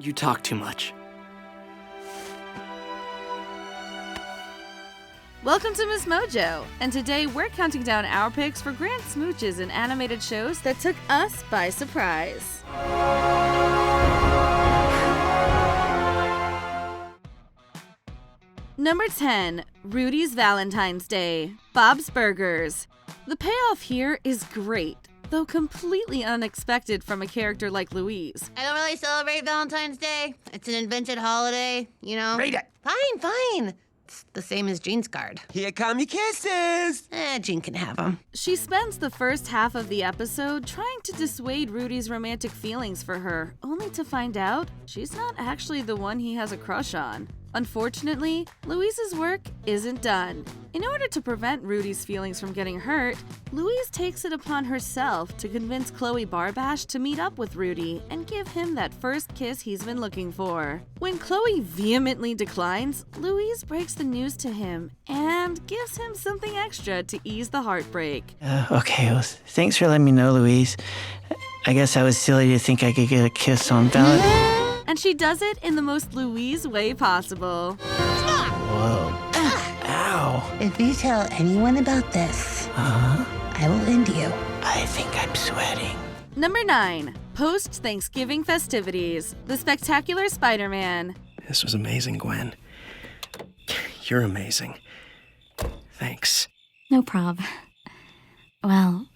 You talk too much. Welcome to MsMojo, and today we're counting down our picks for grand smooches in animated shows that took us by surprise. Number 10, Rudys Valentine's Day, Bob's Burgers. The payoff here is great, though completely unexpected from a character like Louise. I don't really celebrate Valentine's Day. It's an invented holiday, you know? Read it! Fine. It's the same as Jean's card. Here come your kisses! Jean can have them. She spends the first half of the episode trying to dissuade Rudy's romantic feelings for her, only to find out she's not actually the one he has a crush on. Unfortunately, Louise's work isn't done. In order to prevent Rudy's feelings from getting hurt, Louise takes it upon herself to convince Chloe Barbash to meet up with Rudy and give him that first kiss he's been looking for. When Chloe vehemently declines, Louise breaks the news to him and gives him something extra to ease the heartbreak. Okay, well, thanks for letting me know, Louise. I guess I was silly to think I could get a kiss on Valentine's. And she does it in the most Louise way possible. Whoa. Ow. If you tell anyone about this, I will end you. I think I'm sweating. Number 9, post-Thanksgiving festivities, The Spectacular Spider-Man. This was amazing, Gwen. You're amazing. Thanks. No prob. Well,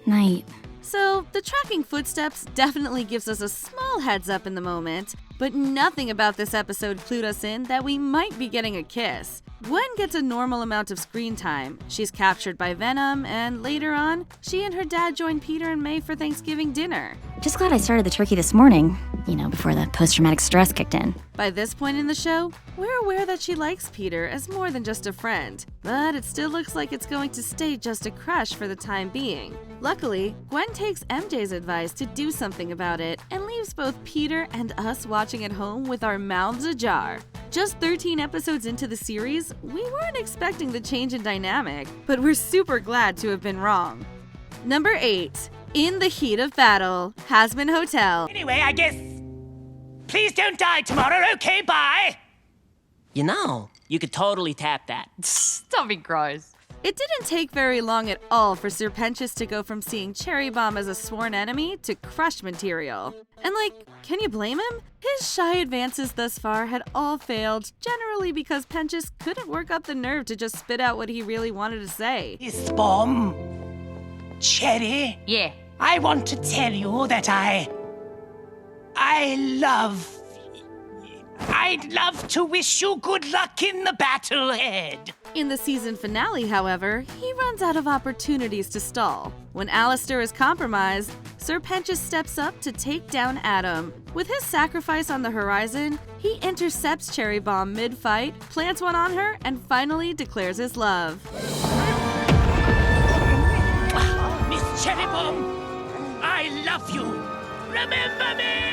night. So, the tracking footsteps definitely gives us a small heads up in the moment, but nothing about this episode clued us in that we might be getting a kiss. Gwen gets a normal amount of screen time. She's captured by Venom, and later on, she and her dad join Peter and May for Thanksgiving dinner. Just glad I started the turkey this morning, before the post-traumatic stress kicked in. By this point in the show, we're aware that she likes Peter as more than just a friend, but it still looks like it's going to stay just a crush for the time being. Luckily, Gwen takes MJ's advice to do something about it and leaves both Peter and us watching at home with our mouths ajar. Just 13 episodes into the series, we weren't expecting the change in dynamic, but we're super glad to have been wrong. Number 8, In the Heat of Battle, Hazbin Hotel. Anyway, I guess... Please don't die tomorrow, okay? Bye! You could totally tap that. Don't be gross. It didn't take very long at all for Sir Pentious to go from seeing Cherry Bomb as a sworn enemy to crush material. And can you blame him? His shy advances thus far had all failed, generally because Pentious couldn't work up the nerve to just spit out what he really wanted to say. This bomb... Cherry? Yeah. I want to tell you that I'd love to wish you good luck in the battle ahead. In the season finale, however, he runs out of opportunities to stall. When Alistair is compromised, Sir Pentious steps up to take down Adam. With his sacrifice on the horizon, he intercepts Cherry Bomb mid-fight, plants one on her, and finally declares his love. Miss Cherry Bomb, I love you. Remember me!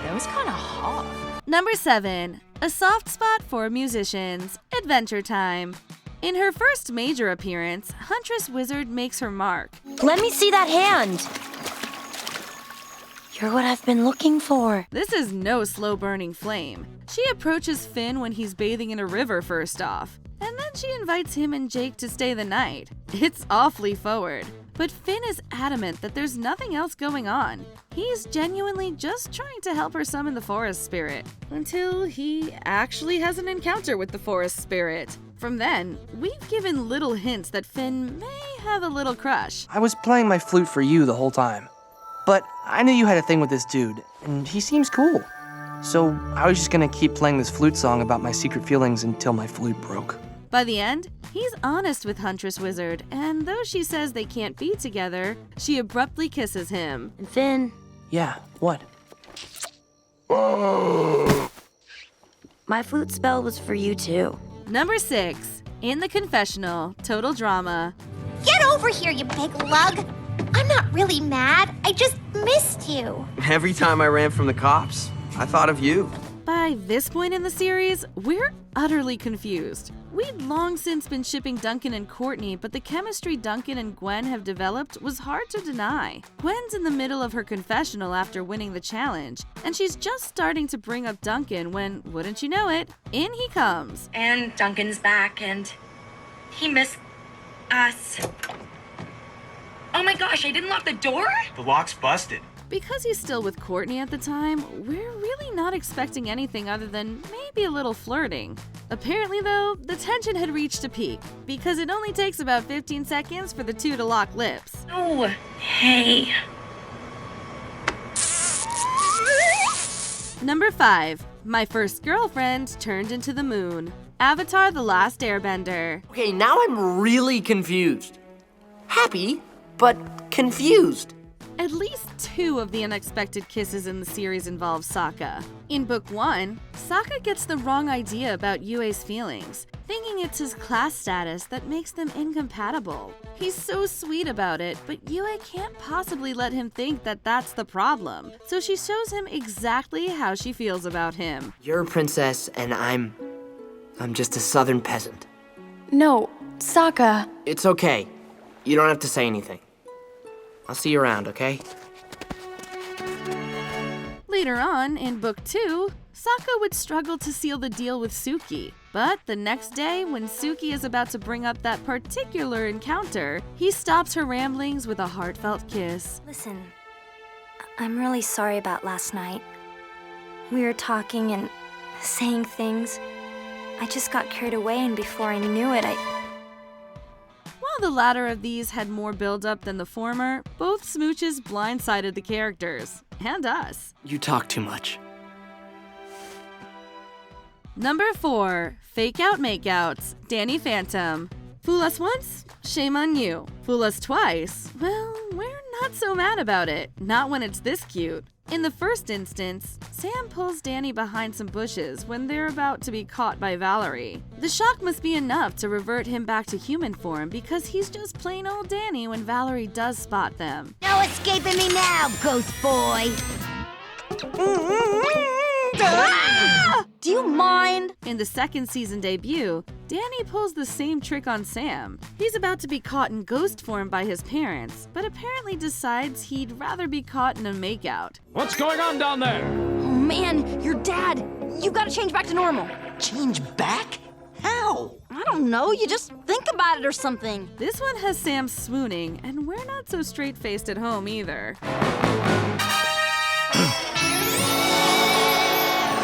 That was kind of hot. Number 7, a soft spot for musicians, Adventure Time. In her first major appearance, Huntress Wizard makes her mark. Let me see that hand! You're what I've been looking for. This is no slow-burning flame. She approaches Finn when he's bathing in a river first off, and then she invites him and Jake to stay the night. It's awfully forward. But Finn is adamant that there's nothing else going on. He's genuinely just trying to help her summon the forest spirit, until he actually has an encounter with the forest spirit. From then, we've given little hints that Finn may have a little crush. I was playing my flute for you the whole time. But I knew you had a thing with this dude, and he seems cool. So I was just gonna keep playing this flute song about my secret feelings until my flute broke. By the end, he's honest with Huntress Wizard, and though she says they can't be together, she abruptly kisses him. And Finn... Yeah, what? My flute spell was for you too. Number 6, In the Confessional, Total Drama. Get over here, you big lug! I'm not really mad, I just missed you. Every time I ran from the cops, I thought of you. By this point in the series, we're utterly confused. We'd long since been shipping Duncan and Courtney, but the chemistry Duncan and Gwen have developed was hard to deny. Gwen's in the middle of her confessional after winning the challenge, and she's just starting to bring up Duncan when, wouldn't you know it, in he comes. And Duncan's back, and he missed us. Oh my gosh, I didn't lock the door? The lock's busted. Because he's still with Courtney at the time, we're really not expecting anything other than maybe a little flirting. Apparently though, the tension had reached a peak, because it only takes about 15 seconds for the two to lock lips. Oh, hey. Number 5. My first girlfriend turned into the moon. Avatar: The Last Airbender. Okay, now I'm really confused. Happy, but confused. At least 2 of the unexpected kisses in the series involve Sokka. In Book 1, Sokka gets the wrong idea about Yue's feelings, thinking it's his class status that makes them incompatible. He's so sweet about it, but Yue can't possibly let him think that that's the problem, so she shows him exactly how she feels about him. You're a princess, and I'm just a southern peasant. No, Sokka. It's okay. You don't have to say anything. I'll see you around, okay? Later on, in Book 2, Sokka would struggle to seal the deal with Suki. But the next day, when Suki is about to bring up that particular encounter, he stops her ramblings with a heartfelt kiss. Listen, I'm really sorry about last night. We were talking and saying things. I just got carried away, and before I knew it, While the latter of these had more build-up than the former, both smooches blindsided the characters. And us. You talk too much. Number 4. Fake out makeouts. Danny Phantom. Fool us once? Shame on you. Fool us twice? Well, we're not so mad about it. Not when it's this cute. In the first instance, Sam pulls Danny behind some bushes when they're about to be caught by Valerie. The shock must be enough to revert him back to human form because he's just plain old Danny when Valerie does spot them. No escaping me now, ghost boy. Do you mind? In the second season debut, Danny pulls the same trick on Sam. He's about to be caught in ghost form by his parents, but apparently decides he'd rather be caught in a makeout. What's going on down there? Oh man, your dad. You gotta change back to normal. Change back? How? I don't know, you just think about it or something. This one has Sam swooning, and we're not so straight-faced at home either.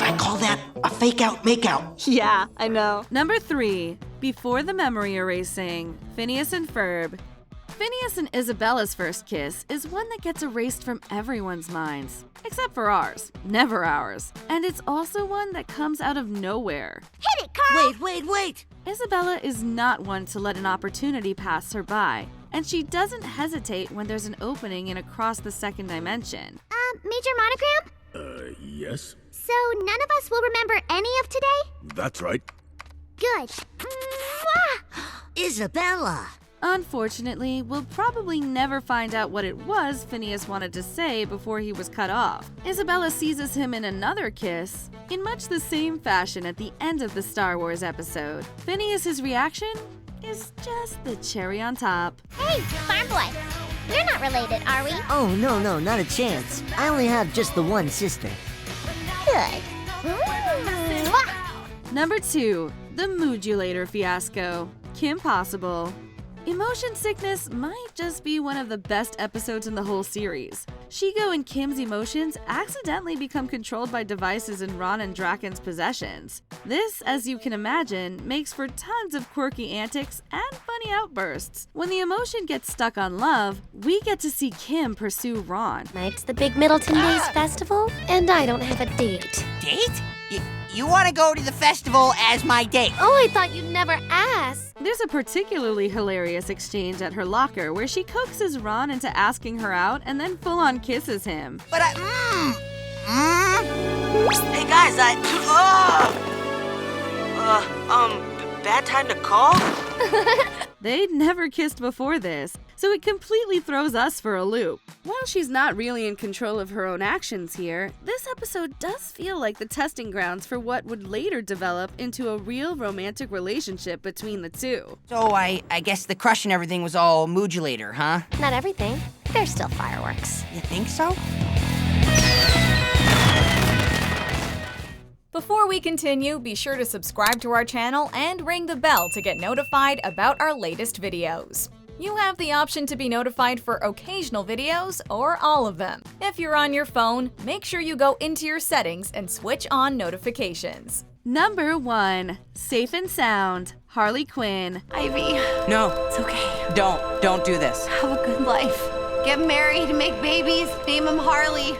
I call that a fake-out make-out. Yeah, I know. Number 3. Before the memory erasing. Phineas and Ferb. Phineas and Isabella's first kiss is one that gets erased from everyone's minds. Except for ours. Never ours. And it's also one that comes out of nowhere. Hit it, Carl! Wait. Isabella is not one to let an opportunity pass her by, and she doesn't hesitate when there's an opening in Across the Second Dimension. Major Monogram? Yes? So none of us will remember any of today? That's right. Good. Isabella! Unfortunately, we'll probably never find out what it was Phineas wanted to say before he was cut off. Isabella seizes him in another kiss, in much the same fashion at the end of the Star Wars episode. Phineas's reaction is just the cherry on top. Hey, farm boy. We're not related, are we? Oh, no, not a chance. I only have just the one sister. Good. Number 2. The Moodulator Fiasco. Kim Possible. Emotion sickness might just be one of the best episodes in the whole series. Shigo and Kim's emotions accidentally become controlled by devices in Ron and Draken's possessions. This, as you can imagine, makes for tons of quirky antics and funny outbursts. When the emotion gets stuck on love, we get to see Kim pursue Ron. Tonight's the big Middleton Days Festival, and I don't have a date. Date? You want to go to the festival as my date? Oh, I thought you'd never ask. There's a particularly hilarious exchange at her locker where she coaxes Ron into asking her out and then full-on kisses him. But Hey guys, bad time to call? They'd never kissed before this, so it completely throws us for a loop. While she's not really in control of her own actions here, this episode does feel like the testing grounds for what would later develop into a real romantic relationship between the two. So I guess the crush and everything was all moodulator, huh? Not everything. There's still fireworks. You think so? Before we continue, be sure to subscribe to our channel and ring the bell to get notified about our latest videos. You have the option to be notified for occasional videos or all of them. If you're on your phone, make sure you go into your settings and switch on notifications. Number 1. Safe and Sound, Harley Quinn. Ivy, No. it's okay. Don't do this. Have a good life. Get married, make babies, name him Harley.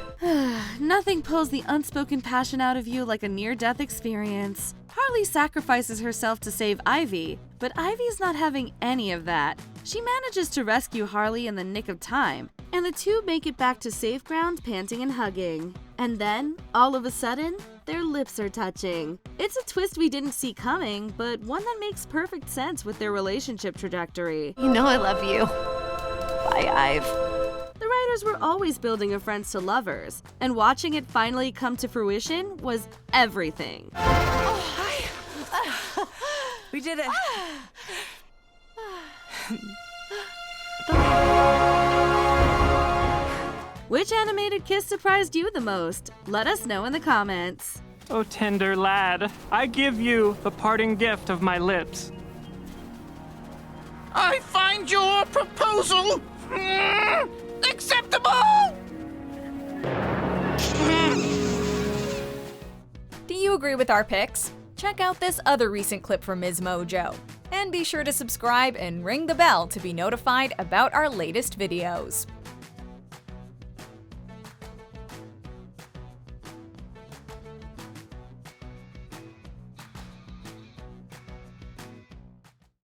Nothing pulls the unspoken passion out of you like a near-death experience. Harley sacrifices herself to save Ivy, but Ivy's not having any of that. She manages to rescue Harley in the nick of time, and the two make it back to safe ground, panting and hugging. And then, all of a sudden, their lips are touching. It's a twist we didn't see coming, but one that makes perfect sense with their relationship trajectory. You know I love you. Bye, Ive. The writers were always building a friends to lovers, and watching it finally come to fruition was everything. Oh, hi. We did it. Which animated kiss surprised you the most? Let us know in the comments. Oh, tender lad, I give you the parting gift of my lips. I find your proposal acceptable! Do you agree with our picks? Check out this other recent clip from MsMojo. And be sure to subscribe and ring the bell to be notified about our latest videos.